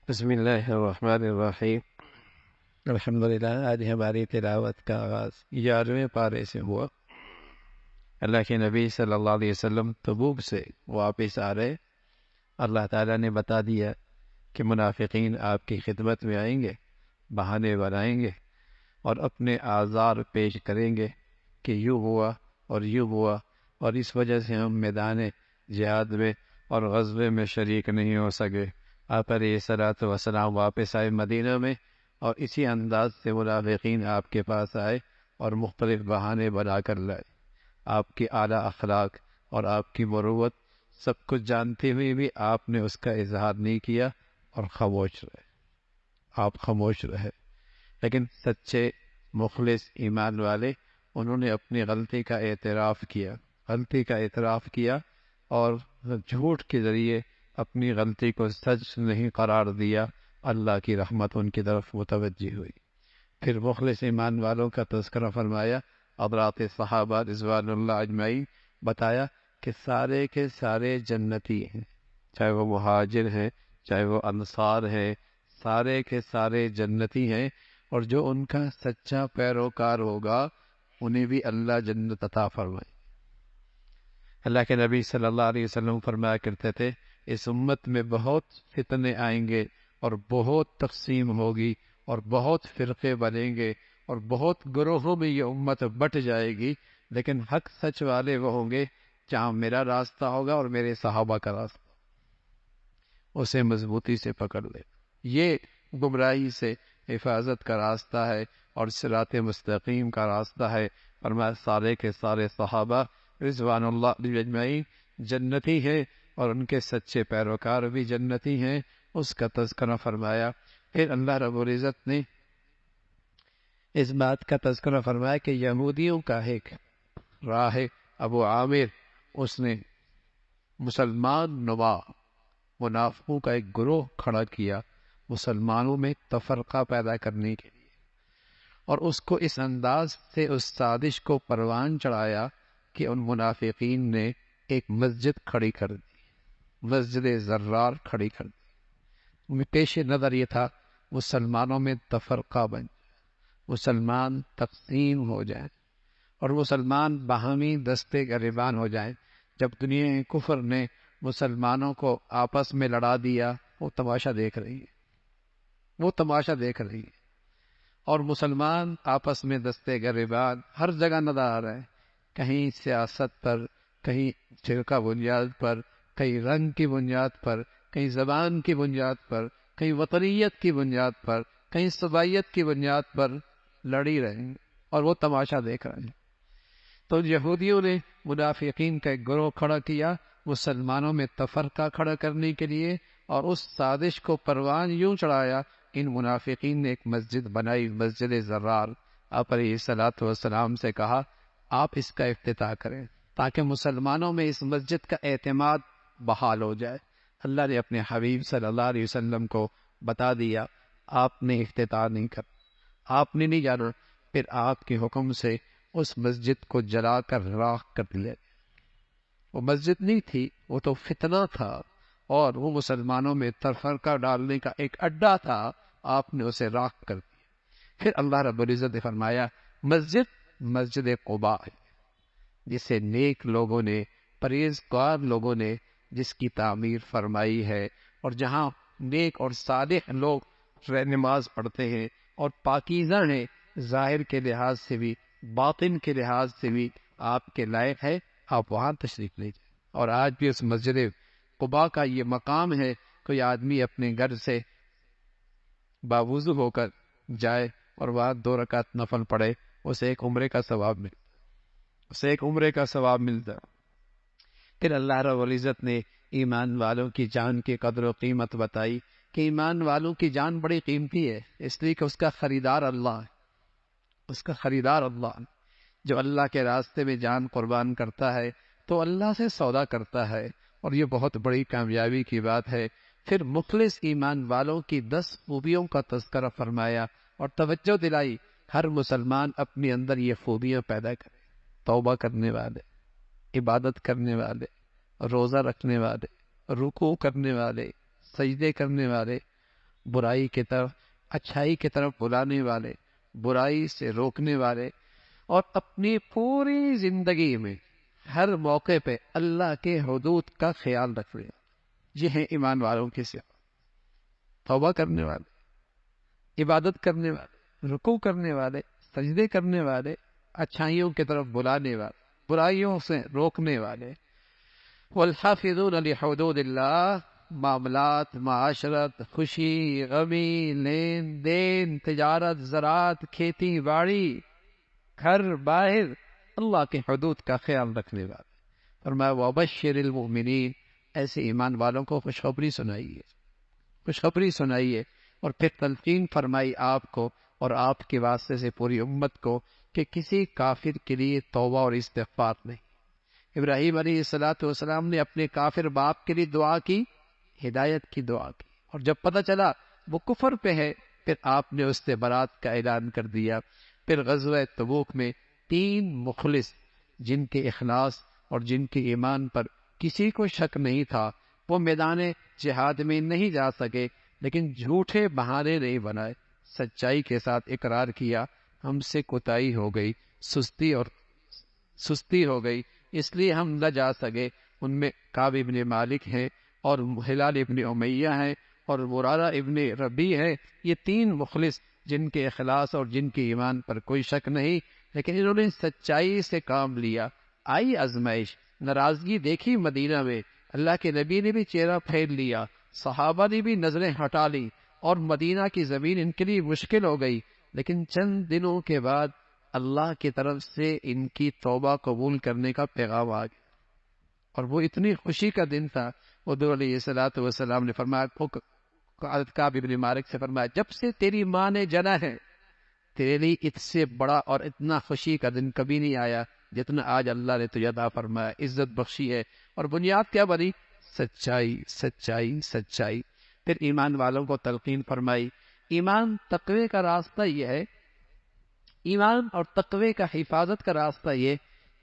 بسم اللہ الرحمن الرحیم۔ الحمدللہ، آج ہماری تلاوت کا آغاز 11ویں پارے سے ہوا۔ اللہ کے نبی صلی اللہ علیہ وسلم تبوک سے واپس آ رہے، اللہ تعالیٰ نے بتا دیا کہ منافقین آپ کی خدمت میں آئیں گے، بہانے بنائیں گے اور اپنے آزار پیش کریں گے کہ یوں ہوا اور یوں ہوا، اور اس وجہ سے ہم میدان جہاد میں اور غزوے میں شریک نہیں ہو سکے۔ آپ علیہ الصلوۃ والسلام واپس آئے مدینہ میں، اور اسی انداز سے منافقین آپ کے پاس آئے اور مختلف بہانے بنا کر لائے۔ آپ کی اعلیٰ اخلاق اور آپ کی مروت سب کچھ جانتے ہوئے بھی آپ نے اس کا اظہار نہیں کیا اور خاموش رہے۔ آپ خاموش رہے، لیکن سچے مخلص ایمان والے انہوں نے اپنی غلطی کا اعتراف کیا اور جھوٹ کے ذریعے اپنی غلطی کو سچ نہیں قرار دیا۔ اللہ کی رحمت ان کی طرف متوجہ ہوئی۔ پھر مخلص ایمان والوں کا تذکرہ فرمایا، حضرات صحابہ رضوان اللہ اجمعین، بتایا کہ سارے کے سارے جنتی ہیں، چاہے وہ مہاجر ہیں چاہے وہ انصار ہیں، سارے کے سارے جنتی ہیں، اور جو ان کا سچا پیروکار ہوگا انہیں بھی اللہ جنت عطا فرمائے۔ اللہ کے نبی صلی اللہ علیہ وسلم فرمایا کرتے تھے، اس امت میں بہت فتنے آئیں گے اور بہت تقسیم ہوگی اور بہت فرقے بنیں گے اور بہت گروہوں میں یہ امت بٹ جائے گی، لیکن حق سچ والے وہ ہوں گے جہاں میرا راستہ ہوگا اور میرے صحابہ کا راستہ، اسے مضبوطی سے پکڑ لے۔ یہ گمراہی سے حفاظت کا راستہ ہے اور صراط مستقیم کا راستہ ہے۔ فرمایا سارے کے سارے صحابہ رضوان اللہ علیہ اجمعین جنتی ہیں اور ان کے سچے پیروکار بھی جنتی ہیں، اس کا تذکرہ فرمایا۔ پھر اللہ رب العزت نے اس بات کا تذکرہ فرمایا کہ یہودیوں کا ایک راہ ابو عامر، اس نے مسلمان نما منافقوں کا ایک گروہ کھڑا کیا مسلمانوں میں تفرقہ پیدا کرنے کے لیے، اور اس کو اس انداز سے اس سازش کو پروان چڑھایا کہ ان منافقین نے ایک مسجد کھڑی کر دی، مسجد زرار کھڑی کر دی۔ ان میں پیش نظر یہ تھا مسلمانوں میں تفرقہ بن جائے، مسلمان تقسیم ہو جائیں اور مسلمان باہمی دستے گریبان ہو جائیں۔ جب دنیا کفر نے مسلمانوں کو آپس میں لڑا دیا، وہ تماشا دیکھ رہی ہے، وہ تماشا دیکھ رہی ہے، اور مسلمان آپس میں دستے گریبان ہر جگہ نظر آ رہے ہیں، کہیں سیاست پر، کہیں فرقہ بنیاد پر، کہیں رنگ کی بنیاد پر، کہیں زبان کی بنیاد پر، کہیں وطنیت کی بنیاد پر، کہیں صبائیت کی بنیاد پر لڑی رہے ہیں، اور وہ تماشا دیکھ رہے ہیں۔ تو یہودیوں نے منافقین کا ایک گروہ کھڑا کیا مسلمانوں میں تفرقہ کھڑا کرنے کے لیے، اور اس سازش کو پروان یوں چڑھایا، ان منافقین نے ایک مسجد بنائی، مسجد زرار۔ آپ علیہ الصلوۃ والسلام سے کہا آپ اس کا افتتاح کریں تاکہ مسلمانوں میں اس مسجد کا اعتماد بحال ہو جائے۔ اللہ نے اپنے حبیب صلی اللہ علیہ وسلم کو بتا دیا، آپ نے افتتاح نہیں کر، آپ نے نہیں جانا۔ پھر آپ کے حکم سے اس مسجد کو جلا کر راکھ کر دیا۔ وہ مسجد نہیں تھی، وہ تو فتنہ تھا، اور وہ مسلمانوں میں تفرقہ ڈالنے کا ایک اڈا تھا، آپ نے اسے راکھ کر دیا۔ پھر اللہ رب العزت نے فرمایا مسجد قباء ہے، جسے نیک لوگوں نے، پرہیزگار لوگوں نے جس کی تعمیر فرمائی ہے، اور جہاں نیک اور صالح لوگ نماز پڑھتے ہیں اور پاکیزہ ہیں، ظاہر کے لحاظ سے بھی باطن کے لحاظ سے بھی آپ کے لائق ہے، آپ وہاں تشریف لے جائیں۔ اور آج بھی اس مسجد قباء کا یہ مقام ہے، کوئی آدمی اپنے گھر سے باوضو ہو کر جائے اور وہاں 2 رکعت نفل پڑھے، اسے ایک عمرے کا ثواب ملتا، اسے ایک عمرے کا ثواب ملتا۔ پھر اللہ رب العزت نے ایمان والوں کی جان کی قدر و قیمت بتائی کہ ایمان والوں کی جان بڑی قیمتی ہے، اس لیے کہ اس کا خریدار اللہ ہے، اس کا خریدار اللہ ہے۔ جو اللہ کے راستے میں جان قربان کرتا ہے تو اللہ سے سودا کرتا ہے، اور یہ بہت بڑی کامیابی کی بات ہے۔ پھر مخلص ایمان والوں کی 10 خوبیوں کا تذکرہ فرمایا اور توجہ دلائی، ہر مسلمان اپنے اندر یہ خوبیاں پیدا کرے، توبہ کرنے والے، عبادت کرنے والے، روزہ رکھنے والے، رکوع کرنے والے، سجدے کرنے والے، برائی کی طرف اچھائی کی طرف بلانے والے، برائی سے روکنے والے، اور اپنی پوری زندگی میں ہر موقع پہ اللہ کے حدود کا خیال رکھنے والے، یہ ہیں ایمان والوں کی صفات۔ توبہ کرنے والے، عبادت کرنے والے، رکوع کرنے والے، سجدے کرنے والے، اچھائیوں کی طرف بلانے والے، برائیوں سے روکنے والے۔ والحافظون لحدود اللہ، معاملات، معاشرت، خوشی، غمی، لین دین، تجارت، زراعت، کھیتی باڑی، گھر باہر، اللہ کے حدود کا خیال رکھنے والے۔ فرمایا وبشر المؤمنین، ایسے ایمان والوں کو خوشخبری سنائیے، خوشخبری سنائیے، اور پھر تلقین فرمائی آپ کو اور آپ کے واسطے سے پوری امت کو کہ کسی کافر کے لیے توبہ اور استغفار نہیں۔ ابراہیم علیہ السلام نے اپنے کافر باپ کے لیے دعا کی، ہدایت کی دعا کی، اور جب پتہ چلا وہ کفر پہ ہے، پھر آپ نے اس سے برات کا اعلان کر دیا۔ پھر غزوہ تبوک میں 3 مخلص جن کے اخلاص اور جن کے ایمان پر کسی کو شک نہیں تھا، وہ میدان جہاد میں نہیں جا سکے، لیکن جھوٹے بہانے نہیں بنائے، سچائی کے ساتھ اقرار کیا ہم سے کوتاہی ہو گئی، سستی ہو گئی، اس لیے ہم نہ جا سکے۔ ان میں کعب ابن مالک ہیں، اور ہلال ابن امیہ ہیں، اور مرارہ ابن ربیع ہے۔ یہ 3 مخلص جن کے اخلاص اور جن کے ایمان پر کوئی شک نہیں، لیکن انہوں نے سچائی سے کام لیا۔ آئی آزمائش، ناراضگی دیکھی مدینہ میں، اللہ کے نبی نے بھی چہرہ پھیر لیا، صحابہ نے بھی نظریں ہٹا لی، اور مدینہ کی زمین ان کے لیے مشکل ہو گئی، لیکن چند دنوں کے بعد اللہ کی طرف سے ان کی توبہ قبول کرنے کا پیغام آ گیا، اور وہ اتنی خوشی کا دن تھا۔ حضور علیہ السلام نے فرمایا، کعب ابن مالک سے فرمایا، جب سے تیری ماں نے جنا ہے تیرے لیے اس سے بڑا اور اتنا خوشی کا دن کبھی نہیں آیا جتنا آج اللہ نے تجھے عطا فرمایا، عزت بخشی ہے۔ اور بنیاد کیا بنی؟ سچائی، سچائی، سچائی۔ پھر ایمان والوں کو تلقین فرمائی، ایمان تقوی کا راستہ یہ ہے، ایمان اور تقوی کا حفاظت کا راستہ یہ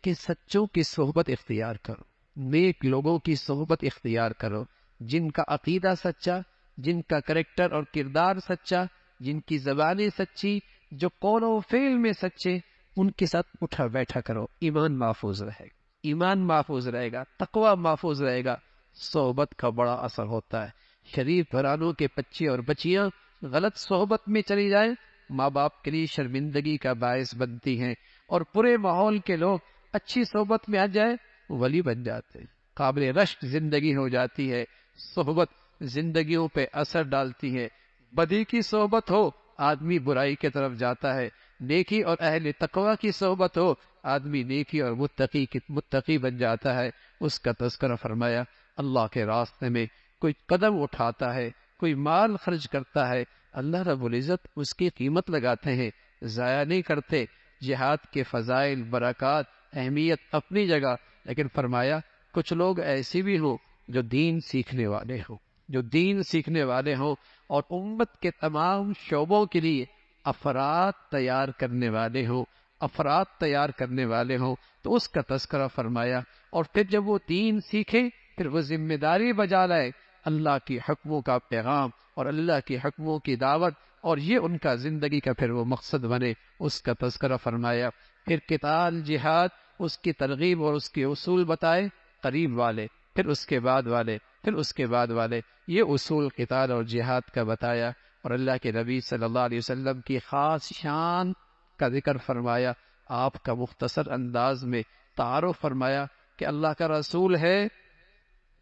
کہ سچوں کی صحبت اختیار کرو، نیک لوگوں کی صحبت اختیار کرو، جن کا عقیدہ سچا، جن کا کریکٹر اور کردار سچا، جن کی زبانیں سچی، جو قول و فعل میں سچے، ان کے ساتھ اٹھا بیٹھا کرو، ایمان محفوظ رہے گا، ایمان محفوظ رہے گا، تقوی محفوظ رہے گا۔ صحبت کا بڑا اثر ہوتا ہے۔ شریف گھرانوں کے بچے اور بچیاں غلط صحبت میں چلی جائیں، ماں باپ کے لیے شرمندگی کا باعث بنتی ہیں، اور پورے ماحول کے لوگ اچھی صحبت میں آ جائیں، ولی بن جاتے ہیں، قابل رشک زندگی ہو جاتی ہے۔ صحبت زندگیوں پہ اثر ڈالتی ہے۔ بدی کی صحبت ہو، آدمی برائی کی طرف جاتا ہے، نیکی اور اہل تقوی کی صحبت ہو، آدمی نیکی اور متقی بن جاتا ہے۔ اس کا تذکرہ فرمایا، اللہ کے راستے میں کوئی قدم اٹھاتا ہے، کوئی مال خرچ کرتا ہے، اللہ رب العزت اس کی قیمت لگاتے ہیں، ضائع نہیں کرتے۔ جہاد کے فضائل، برکات، اہمیت اپنی جگہ، لیکن فرمایا کچھ لوگ ایسے بھی ہوں جو دین سیکھنے والے ہوں، جو دین سیکھنے والے ہوں، اور امت کے تمام شعبوں کے لیے افراد تیار کرنے والے ہوں، افراد تیار کرنے والے ہوں، تو اس کا تذکرہ فرمایا۔ اور پھر جب وہ دین سیکھے، پھر وہ ذمہ داری بجا لائے، اللہ کی حکموں کا پیغام اور اللہ کی حکموں کی دعوت، اور یہ ان کا زندگی کا پھر وہ مقصد بنے، اس کا تذکرہ فرمایا۔ پھر قتال، جہاد، اس کی ترغیب اور اس کے اصول بتائے، قریب والے، پھر اس کے بعد والے، پھر اس کے بعد والے، یہ اصول قتال اور جہاد کا بتایا، اور اللہ کے نبی صلی اللہ علیہ وسلم کی خاص شان کا ذکر فرمایا۔ آپ کا مختصر انداز میں تعارف فرمایا کہ اللہ کا رسول ہے،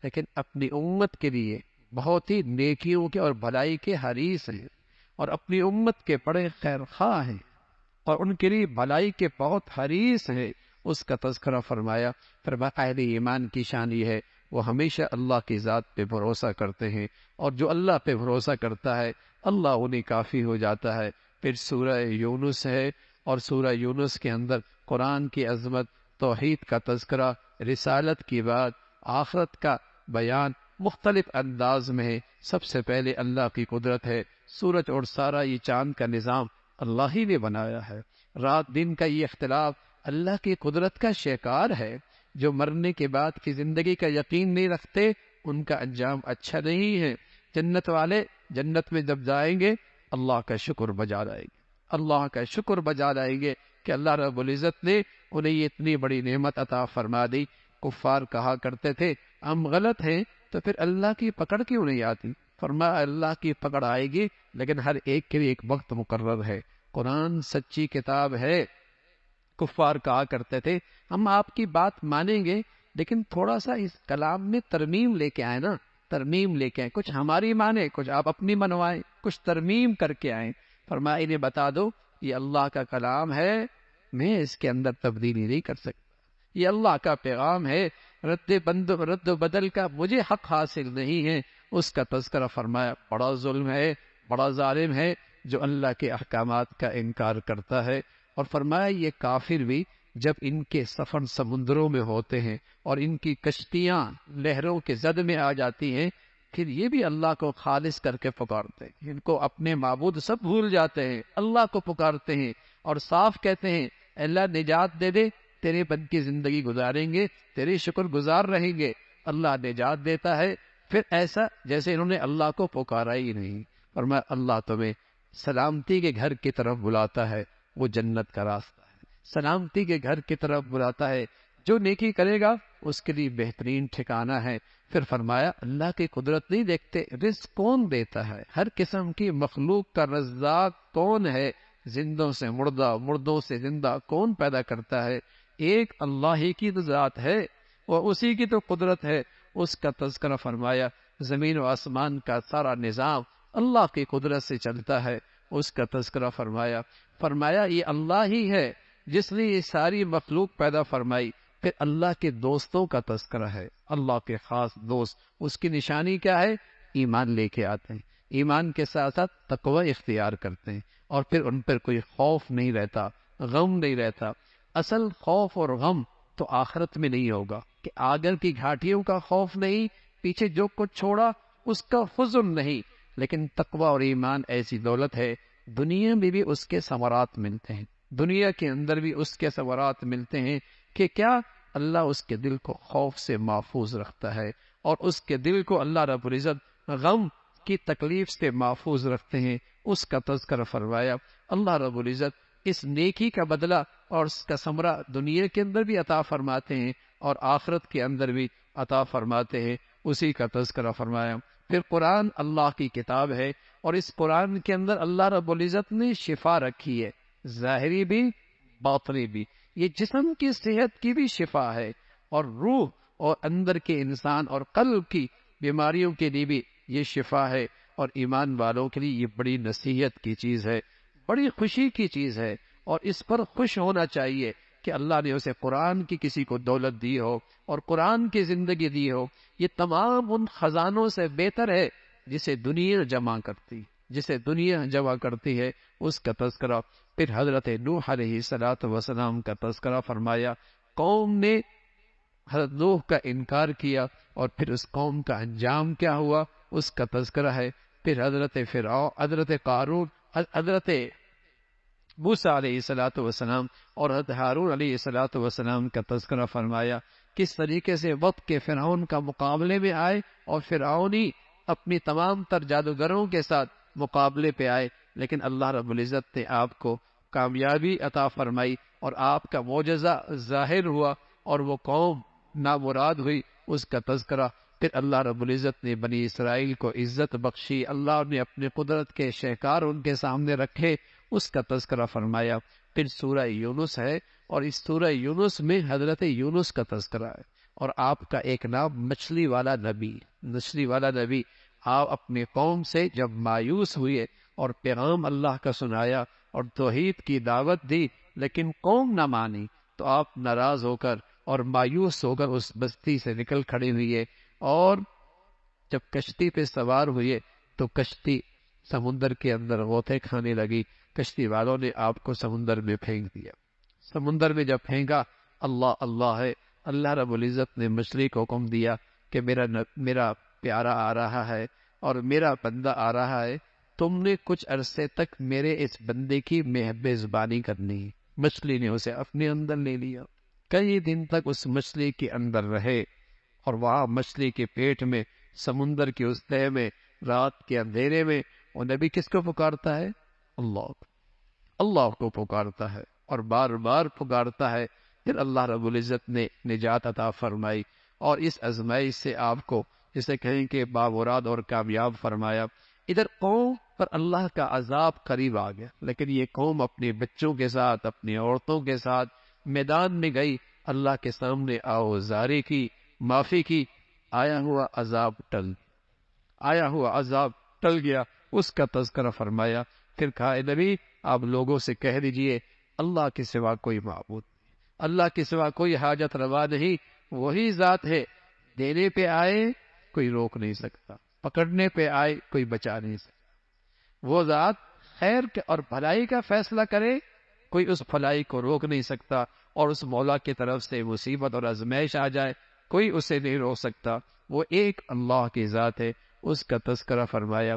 لیکن اپنی امت کے لیے بہت ہی نیکیوں کے اور بھلائی کے حریص ہیں، اور اپنی امت کے بڑے خیر خواہ ہیں، اور ان کے لیے بھلائی کے بہت حریص ہیں۔ اس کا تذکرہ فرمایا۔ پھر اہل ایمان کی شان یہ ہے، وہ ہمیشہ اللہ کی ذات پہ بھروسہ کرتے ہیں، اور جو اللہ پہ بھروسہ کرتا ہے اللہ انہیں کافی ہو جاتا ہے۔ پھر سورہ یونس ہے، اور سورہ یونس کے اندر قرآن کی عظمت، توحید کا تذکرہ، رسالت کی بات، آخرت کا بیان مختلف انداز میں ہے۔ سب سے پہلے اللہ کی قدرت ہے، سورج اور سارا یہ چاند کا نظام اللہ ہی نے بنایا ہے، رات دن کا یہ اختلاف اللہ کی قدرت کا شکار ہے۔ جو مرنے کے بعد کی زندگی کا یقین نہیں رکھتے ان کا انجام اچھا نہیں ہے۔ جنت والے جنت میں جب جائیں گے اللہ کا شکر بجا لائیں گے، اللہ کا شکر بجا لائیں گے کہ اللہ رب العزت نے انہیں یہ اتنی بڑی نعمت عطا فرما دی۔ کفار کہا کرتے تھے ہم غلط ہیں تو پھر اللہ کی پکڑ کیوں نہیں آتی؟ فرمایا اللہ کی پکڑ آئے گی لیکن ہر ایک کے لیے ایک وقت مقرر ہے۔ قرآن سچی کتاب ہے۔ کفار کہا کرتے تھے ہم آپ کی بات مانیں گے لیکن تھوڑا سا اس کلام میں ترمیم لے کے آئے نا، ترمیم لے کے آئے، کچھ ہماری مانیں کچھ آپ اپنی منوائیں، کچھ ترمیم کر کے آئیں۔ فرمایا انہیں بتا دو یہ اللہ کا کلام ہے، میں اس کے اندر تبدیلی نہیں کر سکتا، یہ اللہ کا پیغام ہے، رد و بدل کا مجھے حق حاصل نہیں ہے۔ اس کا تذکرہ فرمایا بڑا ظلم ہے، بڑا ظالم ہے جو اللہ کے احکامات کا انکار کرتا ہے۔ اور فرمایا یہ کافر بھی جب ان کے سفر سمندروں میں ہوتے ہیں اور ان کی کشتیاں لہروں کے زد میں آ جاتی ہیں، پھر یہ بھی اللہ کو خالص کر کے پکارتے ہیں، ان کو اپنے معبود سب بھول جاتے ہیں، اللہ کو پکارتے ہیں اور صاف کہتے ہیں اللہ نجات دے دے، تیرے بند کی زندگی گزاریں گے، تیرے شکر گزار رہیں گے۔ اللہ نجات دیتا ہے، پھر ایسا جیسے انہوں نے اللہ کو پکارا ہی نہیں۔ فرمایا اللہ تمہیں سلامتی کے گھر کی طرف بلاتا ہے، وہ جنت کا راستہ ہے، سلامتی کے گھر کی طرف بلاتا ہے، جو نیکی کرے گا اس کے لیے بہترین ٹھکانہ ہے۔ پھر فرمایا اللہ کی قدرت نہیں دیکھتے، رزق کون دیتا ہے، ہر قسم کی مخلوق کا رزاق کون ہے، زندوں سے مردہ، مردوں سے زندہ کون پیدا کرتا ہے، ایک اللہ ہی کی ذات ہے، وہ اسی کی تو قدرت ہے۔ اس کا تذکرہ فرمایا زمین و آسمان کا سارا نظام اللہ کی قدرت سے چلتا ہے، اس کا تذکرہ فرمایا یہ اللہ ہی ہے جس نے یہ ساری مخلوق پیدا فرمائی۔ پھر اللہ کے دوستوں کا تذکرہ ہے، اللہ کے خاص دوست، اس کی نشانی کیا ہے؟ ایمان لے کے آتے ہیں، ایمان کے ساتھ ساتھ تقوی اختیار کرتے ہیں، اور پھر ان پر کوئی خوف نہیں رہتا، غم نہیں رہتا۔ اصل خوف اور غم تو آخرت میں نہیں ہوگا، کہ آگر کی گھاٹیوں کا خوف نہیں، پیچھے جو کچھ چھوڑا اس کا حزن نہیں، لیکن تقوی اور ایمان ایسی دولت ہے دنیا میں بھی اس کے ثمرات ملتے ہیں، دنیا کے اندر بھی اس کے ثمرات ملتے ہیں کہ کیا اللہ اس کے دل کو خوف سے محفوظ رکھتا ہے، اور اس کے دل کو اللہ رب العزت غم کی تکلیف سے محفوظ رکھتے ہیں۔ اس کا تذکرہ فرمایا اللہ رب العزت اس نیکی کا بدلہ اور اس کا ثمرہ دنیا کے اندر بھی عطا فرماتے ہیں اور آخرت کے اندر بھی عطا فرماتے ہیں، اسی کا تذکرہ فرمایا۔ پھر قرآن اللہ کی کتاب ہے، اور اس قرآن کے اندر اللہ رب العزت نے شفا رکھی ہے، ظاہری بھی باطنی بھی، یہ جسم کی صحت کی بھی شفا ہے، اور روح اور اندر کے انسان اور قلب کی بیماریوں کے لیے بھی یہ شفا ہے، اور ایمان والوں کے لیے یہ بڑی نصیحت کی چیز ہے، بڑی خوشی کی چیز ہے، اور اس پر خوش ہونا چاہیے کہ اللہ نے اسے قرآن کی کسی کو دولت دی ہو اور قرآن کی زندگی دی ہو۔ یہ تمام ان خزانوں سے بہتر ہے جسے دنیا جمع کرتی ہے، اس کا تذکرہ۔ پھر حضرت نوح علیہ السلام کا تذکرہ فرمایا، قوم نے حضرت نوح کا انکار کیا اور پھر اس قوم کا انجام کیا ہوا، اس کا تذکرہ ہے۔ پھر حضرت فرعون، حضرت قارون، حضرت موسیٰ علیہ السلام اور حضرت ہارون علیہ السلام کا تذکرہ فرمایا، کس طریقے سے وقت کے فرعون کا مقابلے میں آئے، اور فرعون ہی اپنی تمام تر جادوگروں کے ساتھ مقابلے پہ آئے، لیکن اللہ رب العزت نے آپ کو کامیابی عطا فرمائی اور آپ کا معجزہ ظاہر ہوا اور وہ قوم نامراد ہوئی، اس کا تذکرہ۔ پھر اللہ رب العزت نے بنی اسرائیل کو عزت بخشی، اللہ نے اپنے قدرت کے شہکار ان کے سامنے رکھے، اس کا تذکرہ فرمایا۔ پھر سورہ یونس ہے، اور اس سورہ یونس میں حضرت یونس کا تذکرہ ہے، اور آپ کا ایک نام مچھلی والا نبی۔ آپ اپنی قوم سے جب مایوس ہوئے اور پیغام اللہ کا سنایا اور توحید کی دعوت دی، لیکن قوم نہ مانی، تو آپ ناراض ہو کر اور مایوس ہو کر اس بستی سے نکل کھڑے ہوئے، اور جب کشتی پہ سوار ہوئے تو کشتی سمندر کے اندر غوطے کھانے لگی، کشتی والوں نے آپ کو سمندر میں پھینک دیا۔ سمندر میں جب پھینکا، اللہ ہے، اللہ رب العزت نے مچھلی کو حکم دیا کہ میرا پیارا آ رہا ہے اور میرا بندہ آ رہا ہے، تم نے کچھ عرصے تک میرے اس بندے کی میزبانی کرنی ہے۔ مچھلی نے اسے اپنے اندر لے لیا، کئی دن تک اس مچھلی کے اندر رہے، اور وہاں مچھلی کے پیٹ میں، سمندر کی اس تہہ میں رات کے اندھیرے میں وہ نبی کس کو پکارتا ہے؟ اللہ کو پکارتا ہے اور بار بار پکارتا ہے. پھر اللہ رب العزت نے نجات عطا فرمائی اور اس آزمائش سے آپ کو جسے کہیں کہ بامراد اور کامیاب فرمایا. ادھر قوم پر اللہ کا عذاب قریب آ گیا، لیکن یہ قوم اپنے بچوں کے ساتھ، اپنی عورتوں کے ساتھ میدان میں گئی، اللہ کے سامنے آوزاری کی، معافی کی. آیا ہوا عذاب ٹل گیا، اس کا تذکرہ فرمایا. پھر کہا اے نبی آپ لوگوں سے کہہ دیجئے اللہ کے سوا کوئی معبود نہیں، اللہ کے سوا کوئی حاجت روا نہیں، وہی ذات ہے. دینے پہ آئے کوئی روک نہیں سکتا، پکڑنے پہ آئے کوئی بچا نہیں سکتا. وہ ذات خیر اور بھلائی کا فیصلہ کرے، کوئی اس بھلائی کو روک نہیں سکتا، اور اس مولا کی طرف سے مصیبت اور آزمائش آ جائے کوئی اسے نہیں روک سکتا. وہ ایک اللہ کی ذات ہے، اس کا تذکرہ فرمایا.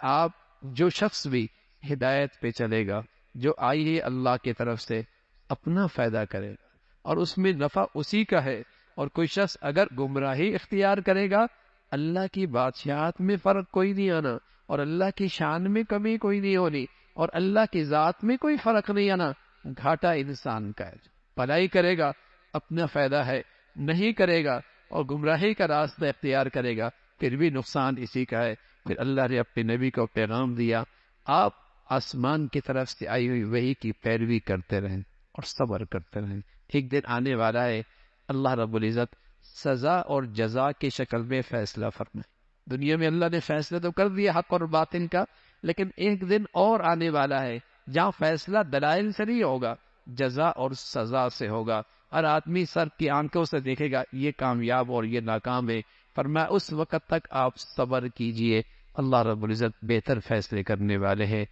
آپ جو شخص بھی ہدایت پہ چلے گا، جو آئی ہے اللہ کی طرف سے، اپنا فائدہ کرے گا اور اس میں نفع اسی کا ہے. اور کوئی شخص اگر گمراہی اختیار کرے گا، اللہ کی بادشاہت میں فرق کوئی نہیں آنا، اور اللہ کی شان میں کمی کوئی نہیں ہونی، اور اللہ کی ذات میں کوئی فرق نہیں آنا. گھاٹا انسان کا ہے. بھلائی کرے گا اپنا فائدہ ہے، نہیں کرے گا اور گمراہی کا راستہ اختیار کرے گا پھر بھی نقصان اسی کا ہے. پھر اللہ نے اپنے نبی کو پیغام دیا، آپ آسمان کی طرف سے آئی ہوئی وحی کی پیروی کرتے رہیں اور صبر کرتے رہیں. ایک دن آنے والا ہے اللہ رب العزت سزا اور جزا کی شکل میں فیصلہ فرمائے. دنیا میں اللہ نے فیصلہ تو کر دیا حق اور باطل کا، لیکن ایک دن اور آنے والا ہے جہاں فیصلہ دلائل سے نہیں ہوگا، جزا اور سزا سے ہوگا. ہر آدمی سر کی آنکھوں سے دیکھے گا یہ کامیاب اور یہ ناکام ہے. فرمایا اس وقت تک آپ صبر کیجئے، اللہ رب العزت بہتر فیصلے کرنے والے ہیں.